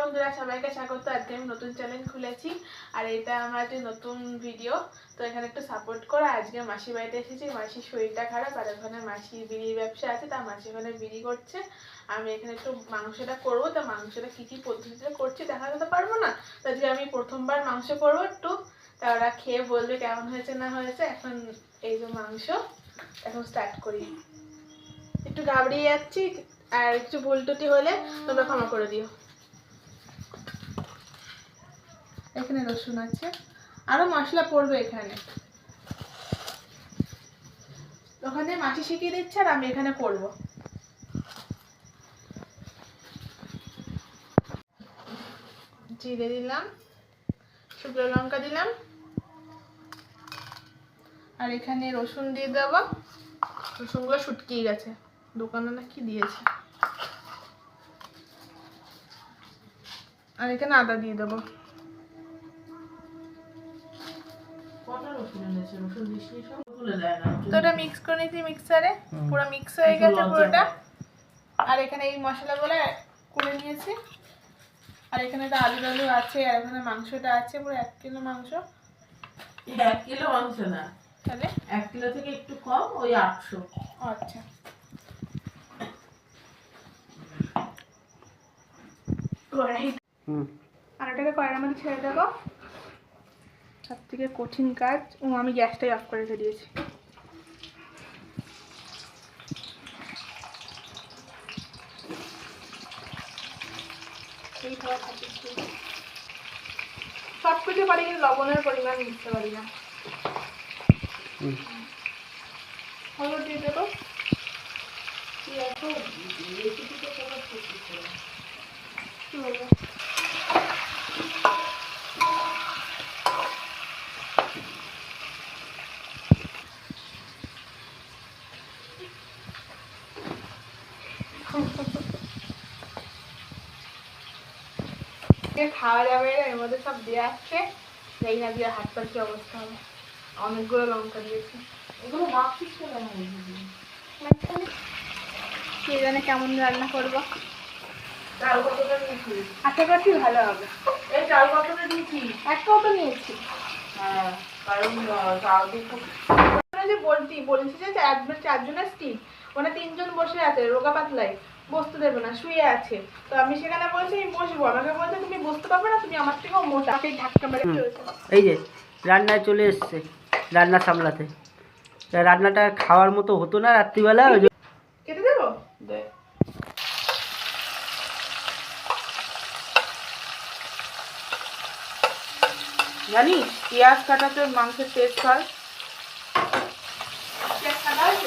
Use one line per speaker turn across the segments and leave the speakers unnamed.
বন্ধুরা, সবাইকে স্বাগত। আজকে আমি নতুন চ্যানেল খুলেছি আর এটা আমার একটা নতুন ভিডিও। তো এখানে একটু সাপোর্ট করো। আজকে মাসির বাড়িতে এসেছি, মাসির শরীরটা খারাপ আর ওখানে মাসির বিড়ির ব্যবসা আছে, তা মাসি ওখানে বিড়ি করছে। আমি এখানে একটু মাংসটা করবো, তা মাংসটা কী কী পদ্ধতিতে করছি দেখাতে তো পারবো না। তো আজকে আমি প্রথমবার মাংস করবো একটু, তা ওরা খেয়ে বলবে কেমন হয়েছে না হয়েছে। এখন এই যে মাংস, এখন স্টার্ট করি। একটু ঘাবড়িয়ে যাচ্ছি আর একটু ভুল টুটি হলে তোমরা ক্ষমা করে দিও। এখানে রসুন আছে, আরো মশলা পড়বে এখানে। ওখানে মাছি শিখিয়ে দিচ্ছে আর আমি এখানে করব। জিরে দিলাম, শুকনো লঙ্কা দিলাম আর এখানে রসুন দিয়ে দেবো। রসুনগুলো শুটকিয়ে গেছে, দোকানে না কি দিয়েছে। আর এখানে আদা দিয়ে দেবো। তো এটা মিক্স করে নিয়েছি মিক্সারে, পুরো মিক্স হয়ে গেছে পুরোটা। আর এখানে এই মশলাগুলো করে নিয়েছি। আর এখানে একটা আলু টালু আছে আর এখানে মাংসটা আছে, পুরো 1 কিলো মাংস।
1 কিলো মাংস না,
তাহলে
1 কিলো থেকে একটু কম, ওই 800।
আচ্ছা, আর এটাকে কড়াইয়ের মধ্যে ছেড়ে দেবো। সব থেকে কঠিন কাজ। আমি গ্যাসটাই অফ করে রেখে দিয়েছি। সব কিছু পারি কিন্তু লবণের পরিমাণ বুঝতে পারি না। হলুদ দিয়ে দেবো। খাওয়া যাবে, এর মধ্যে সব দেওয়া আছে। যাই না দিয়ে হাত পাশে অবস্থা হবে। অনেকগুলো লঙ্কা দিয়েছি।
এগুলো মাখছিস কেন?
কে জানে কেমন রান্না করবো।
চাল কতটা নিয়েছিস?
আশা করছি ভালো হবে।
এই চাল কতটা নিয়েছিস?
1 কাপও নিয়েছি।
হ্যাঁ, কারণ চাল দিয়ে
যে বলছি যে 4 জনের স্টিক, ওখানে 3 জন বসে আছে রোগা পাতলাই, বসতে দেবে না, শুয়ে আছে। তো আমি সেখানে বলছি আমি বসবো, আমাকে বলছে তুমি বসতে পারবে না, তুমি আমার থেকেও মোটা। সেই ধাক্কা মেরে চলেছে।
এই যে রান্নায় চলে এসছে, রান্না সামলাতে। রান্নাটা খাওয়ার মতো হতো না রাত্রিবেলা।
কেটে দেবো।
জানিস পেঁয়াজ কাটাতে মাংসের টেস্ট হয়।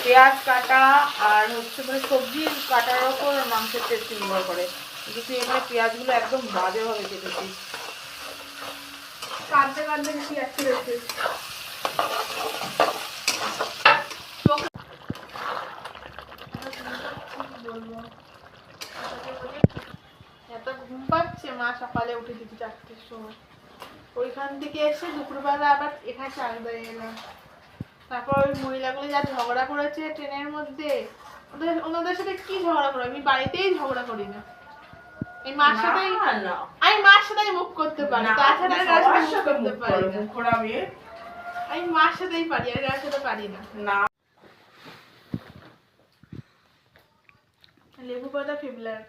পেঁয়াজ কাটা আর হচ্ছে মানে সবজি কাটার ওপর মাংসের টেস্ট নির্ভর করে। কিন্তু তুই এখানে পেঁয়াজগুলো একদম বাজেভাবে কেটেছিস।
কাঁদতে কাঁদতে বেশি যাচ্ছে রয়েছে। এত ঘুম পাচ্ছে, মা সকালে উঠে দিচ্ছি 4টের সময়। ওইখান থেকে এসে দুপুরবেলা আবার এখানে চাল বেড়ে এলাম। তারপর ওই মহিলাগুলো যা ঝগড়া করেছে ট্রেনের মধ্যে, ওনাদের সাথে কি ঝগড়া করো? আমি বাড়িতেই ঝগড়া করি না। এই মার সাথেই আমি মার সাথেই মুখ করতে পারি, তাছাড়া কারোর সাথে মুখ করতে পারি না। আমি মার সাথেই পারি, আর কারোর সাথে পারি না। লেবু পাতা ফেবলার।